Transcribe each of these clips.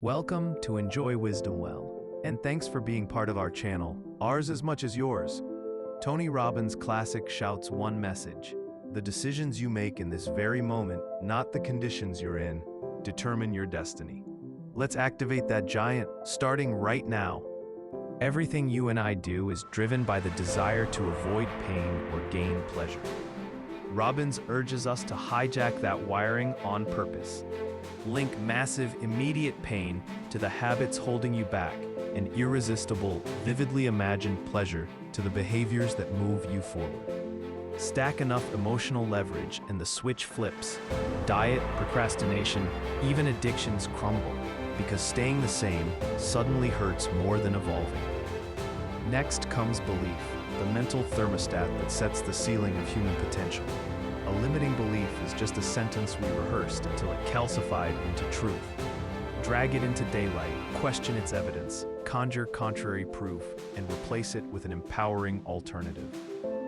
Welcome to Enjoy Wisdom Well, and thanks for being part of our channel, ours as much as yours. Tony Robbins' classic shouts one message: the decisions you make in this very moment, not the conditions you're in, determine your destiny. Let's activate that giant, starting right now. Everything you and I do is driven by the desire to avoid pain or gain pleasure. Robbins urges us to hijack that wiring on purpose. Link massive, immediate pain to the habits holding you back, and irresistible, vividly imagined pleasure to the behaviors that move you forward. Stack enough emotional leverage and the switch flips. Diet, procrastination, even addictions crumble, because staying the same suddenly hurts more than evolving. Next comes belief, the mental thermostat that sets the ceiling of human potential. A limiting belief is just a sentence we rehearsed until it calcified into truth. Drag it into daylight, question its evidence, conjure contrary proof, and replace it with an empowering alternative.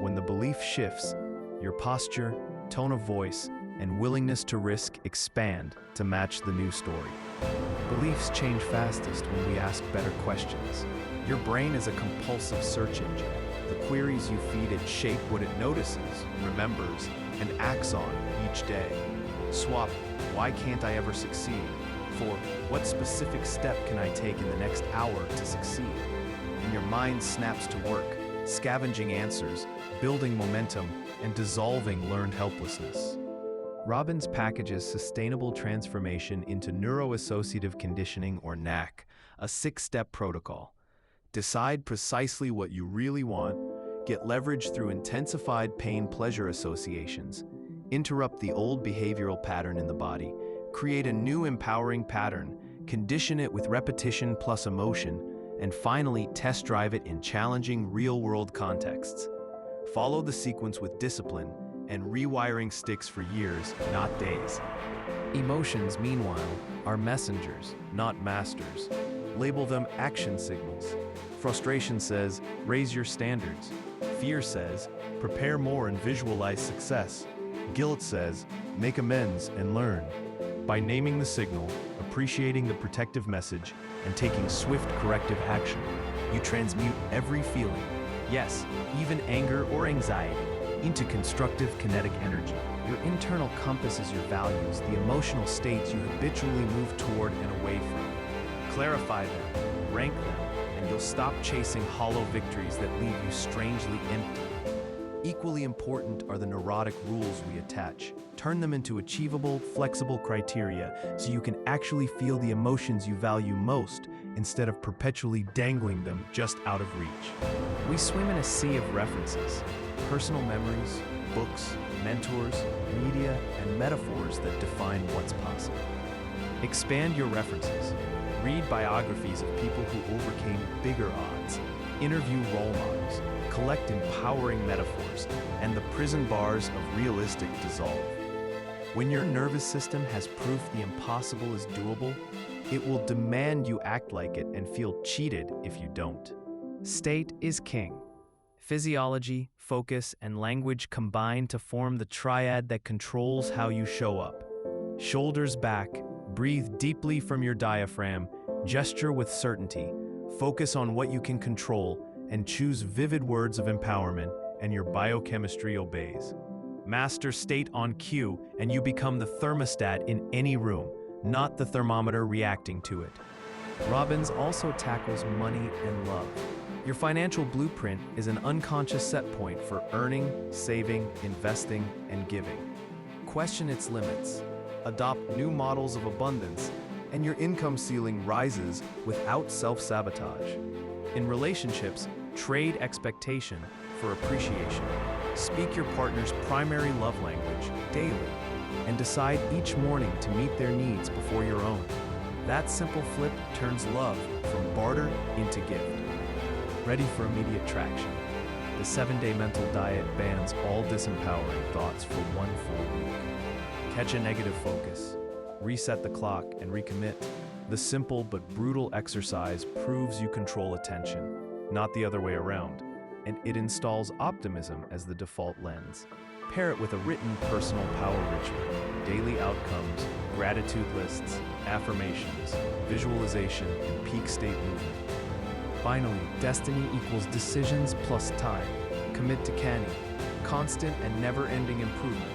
When the belief shifts, your posture, tone of voice, and willingness to risk expand to match the new story. Beliefs change fastest when we ask better questions. Your brain is a compulsive search engine. The queries you feed it shape what it notices, remembers, and acts on each day. Swap "why can't I ever succeed" for "what specific step can I take in the next hour to succeed?" And your mind snaps to work, scavenging answers, building momentum, and dissolving learned helplessness. Robbins packages sustainable transformation into neuroassociative conditioning, or NAC, a 6-step protocol. Decide precisely what you really want, get leverage through intensified pain-pleasure associations, interrupt the old behavioral pattern in the body, create a new empowering pattern, condition it with repetition plus emotion, and finally test drive it in challenging real-world contexts. Follow the sequence with discipline, and rewiring sticks for years, not days. Emotions, meanwhile, are messengers, not masters. Label them action signals. Frustration says, raise your standards. Fear says, prepare more and visualize success. Guilt says, make amends and learn. By naming the signal, appreciating the protective message, and taking swift corrective action, you transmute every feeling, yes, even anger or anxiety, into constructive kinetic energy. Your internal compass is your values, the emotional states you habitually move toward and away from. Clarify them, rank them, and you'll stop chasing hollow victories that leave you strangely empty. Equally important are the neurotic rules we attach. Turn them into achievable, flexible criteria so you can actually feel the emotions you value most instead of perpetually dangling them just out of reach. We swim in a sea of references, personal memories, books, mentors, media, and metaphors that define what's possible. Expand your references. Read biographies of people who overcame bigger odds. Interview role models. Collect empowering metaphors, and the prison bars of realistic dissolve. When your nervous system has proof the impossible is doable, it will demand you act like it and feel cheated if you don't. State is king. Physiology, focus, and language combine to form the triad that controls how you show up. Shoulders back, breathe deeply from your diaphragm, gesture with certainty, focus on what you can control, and choose vivid words of empowerment, and your biochemistry obeys. Master state on cue, and you become the thermostat in any room, not the thermometer reacting to it. Robbins also tackles money and love. Your financial blueprint is an unconscious set point for earning, saving, investing, and giving. Question its limits. Adopt new models of abundance, and your income ceiling rises without self-sabotage. In relationships, trade expectation for appreciation. Speak your partner's primary love language daily, and decide each morning to meet their needs before your own. That simple flip turns love from barter into gift. Ready for immediate traction? The 7-day mental diet bans all disempowering thoughts for 1 full week. Catch a negative focus, reset the clock, and recommit. The simple but brutal exercise proves you control attention, not the other way around, and it installs optimism as the default lens. Pair it with a written personal power ritual, daily outcomes, gratitude lists, affirmations, visualization, and peak state movement. Finally, destiny equals decisions plus time. Commit to canny, constant and never-ending improvement,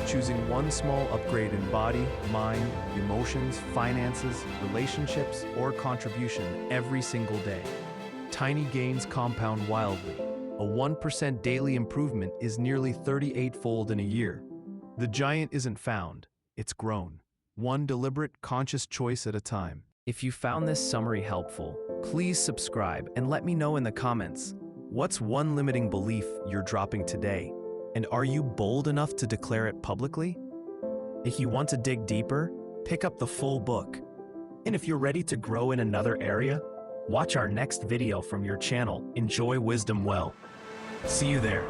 choosing one small upgrade in body, mind, emotions, finances, relationships, or contribution every single day. Tiny gains compound wildly. A 1% daily improvement is nearly 38-fold in a year. The giant isn't found, it's grown. One deliberate, conscious choice at a time. If you found this summary helpful, please subscribe and let me know in the comments. What's one limiting belief you're dropping today? And are you bold enough to declare it publicly? If you want to dig deeper, pick up the full book. And if you're ready to grow in another area, watch our next video from your channel, Enjoy Wisdom Well. See you there.